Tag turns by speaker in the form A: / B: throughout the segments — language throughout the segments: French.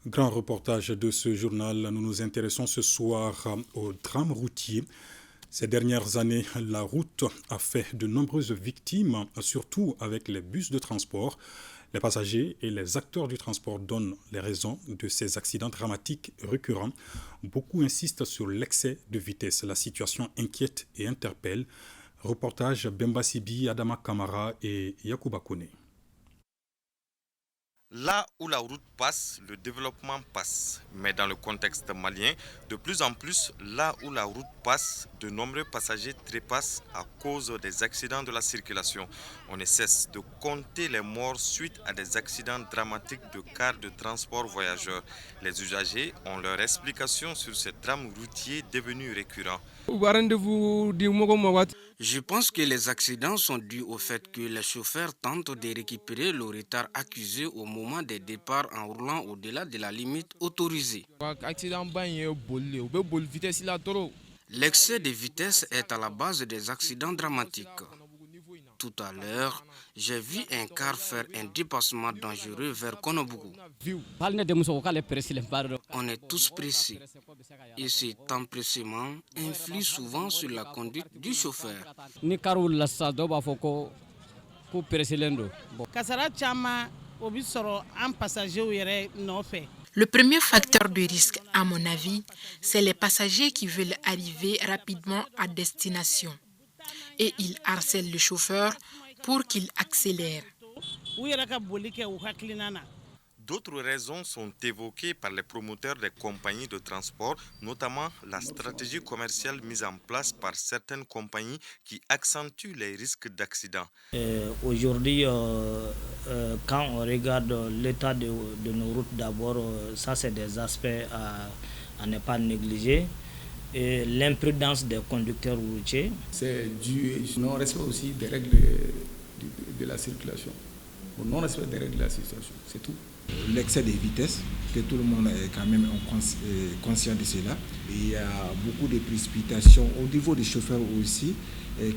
A: Grand reportage de ce journal, nous nous intéressons ce soir au drame routier. Ces dernières années, la route a fait de nombreuses victimes, surtout avec les bus de transport. Les passagers et les acteurs du transport donnent les raisons de ces accidents dramatiques récurrents. Beaucoup insistent sur l'excès de vitesse. La situation inquiète et interpelle. Reportage Bemba Sibi, Adama Kamara et Yacouba Kone.
B: Là où la route passe, le développement passe. Mais dans le contexte malien, de plus en plus, là où la route passe, de nombreux passagers trépassent à cause des accidents de la circulation. On ne cesse de compter les morts suite à des accidents dramatiques de cars de transport voyageurs. Les usagers ont leur explication sur ce drame routier devenu récurrent.
C: Je pense que les accidents sont dus au fait que les chauffeurs tentent de récupérer le retard accusé au moment des départs en roulant au-delà de la limite autorisée. L'excès de vitesse est à la base des accidents dramatiques. Tout à l'heure, j'ai vu un car faire un dépassement dangereux vers Konobougou. On est tous pressés et cet empressement influe souvent sur la conduite du chauffeur.
D: Le premier facteur de risque, à mon avis, c'est les passagers qui veulent arriver rapidement à destination et ils harcèlent le chauffeur pour qu'il accélère.
B: D'autres raisons sont évoquées par les promoteurs des compagnies de transport, notamment la stratégie commerciale mise en place par certaines compagnies qui accentue les risques d'accident.
E: Aujourd'hui, quand on regarde l'état de nos routes, d'abord, ça c'est des aspects à ne pas négliger. Et l'imprudence des conducteurs routiers.
F: C'est dû au non-respect aussi des règles de la circulation. Au non-respect des règles de la circulation, c'est tout.
G: L'excès de vitesse, que tout le monde est quand même conscient de cela. Il y a beaucoup de précipitations au niveau des chauffeurs aussi,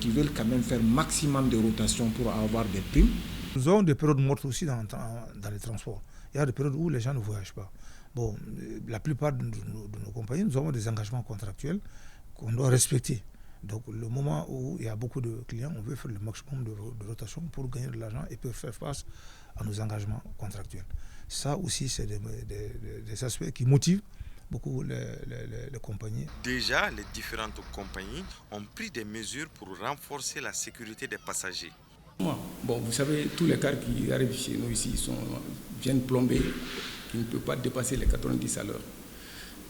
G: qui veulent quand même faire maximum de rotation pour avoir des primes.
H: Nous avons des périodes mortes aussi dans les transports. Il y a des périodes où les gens ne voyagent pas. Bon, la plupart de nos compagnies, nous avons des engagements contractuels qu'on doit respecter. Donc, le moment où il y a beaucoup de clients, on veut faire le maximum de rotation pour gagner de l'argent et pour faire face à nos engagements contractuels. Ça aussi, c'est des aspects qui motivent beaucoup les compagnies.
B: Déjà, les différentes compagnies ont pris des mesures pour renforcer la sécurité des passagers.
F: Bon, vous savez, tous les cars qui arrivent chez nous ici viennent plombés, qui ne peuvent pas dépasser les 90 à l'heure.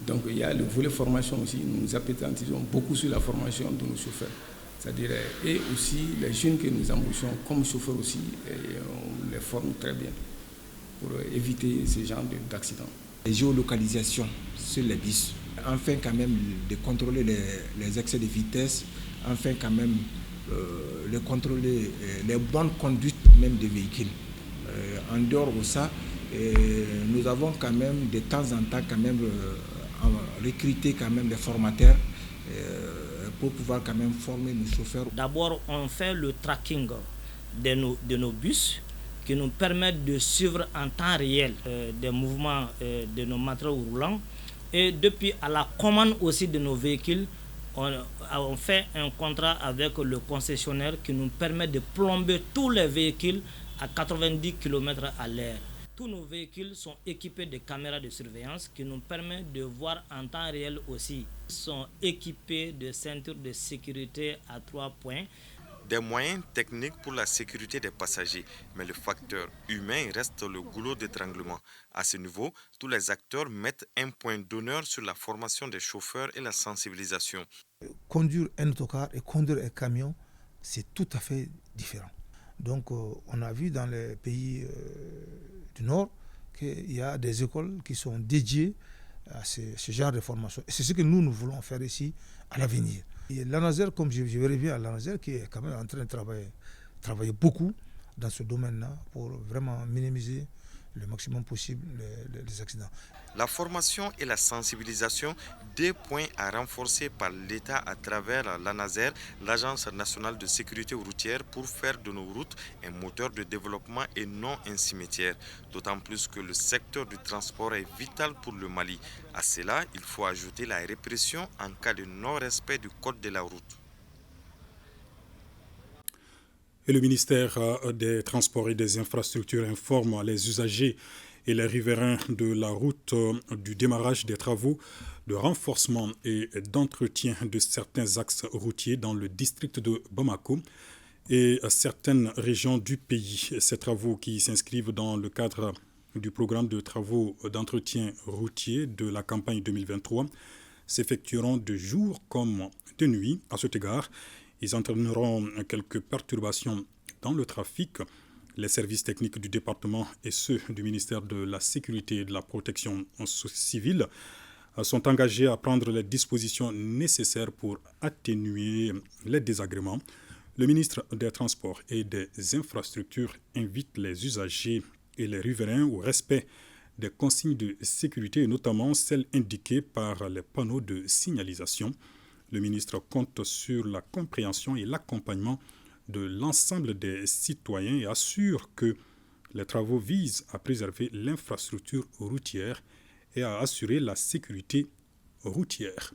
F: Donc il y a le volet formation aussi, nous appétissons beaucoup sur la formation de nos chauffeurs. C'est-à-dire, et aussi les jeunes que nous embauchons comme chauffeurs aussi, et on les forme très bien pour éviter ce genre d'accidents.
G: Les géolocalisations sur les bus, afin quand même de contrôler les excès de vitesse, afin quand même de contrôler les bonnes conduites même des véhicules. En dehors de ça, nous avons quand même de temps en temps quand même recruter quand même des formateurs pour pouvoir quand même former nos chauffeurs.
E: D'abord, on fait le tracking de nos bus qui nous permettent de suivre en temps réel des mouvements de nos matériaux roulants. Et depuis à la commande aussi de nos véhicules, on fait un contrat avec le concessionnaire qui nous permet de plomber tous les véhicules à 90 km à l'heure. Tous nos véhicules sont équipés de caméras de surveillance qui nous permettent de voir en temps réel aussi. Ils sont équipés de ceintures de sécurité à 3 points.
B: Des moyens techniques pour la sécurité des passagers, mais le facteur humain reste le goulot d'étranglement. À ce niveau, tous les acteurs mettent un point d'honneur sur la formation des chauffeurs et la sensibilisation.
H: Conduire un autocar et conduire un camion, c'est tout à fait différent. Donc on a vu dans les pays du Nord qu'il y a des écoles qui sont dédiées à ce genre de formation. Et c'est ce que nous voulons faire ici à l'avenir. Et l'ANASER, comme je reviens à l'ANASER, qui est quand même en train de travailler beaucoup dans ce domaine-là pour vraiment minimiser le maximum possible les accidents.
B: La formation et la sensibilisation, 2 points à renforcer par l'État à travers l'ANASER, l'Agence nationale de sécurité routière, pour faire de nos routes un moteur de développement et non un cimetière. D'autant plus que le secteur du transport est vital pour le Mali. À cela, il faut ajouter la répression en cas de non-respect du code de la route.
A: Et le ministère des Transports et des Infrastructures informe les usagers et les riverains de la route du démarrage des travaux de renforcement et d'entretien de certains axes routiers dans le district de Bamako et certaines régions du pays. Ces travaux qui s'inscrivent dans le cadre du programme de travaux d'entretien routier de la campagne 2023 s'effectueront de jour comme de nuit. À cet égard, ils entraîneront quelques perturbations dans le trafic. Les services techniques du département et ceux du ministère de la Sécurité et de la Protection civile sont engagés à prendre les dispositions nécessaires pour atténuer les désagréments. Le ministre des Transports et des Infrastructures invite les usagers et les riverains au respect des consignes de sécurité, notamment celles indiquées par les panneaux de signalisation. Le ministre compte sur la compréhension et l'accompagnement de l'ensemble des citoyens et assure que les travaux visent à préserver l'infrastructure routière et à assurer la sécurité routière.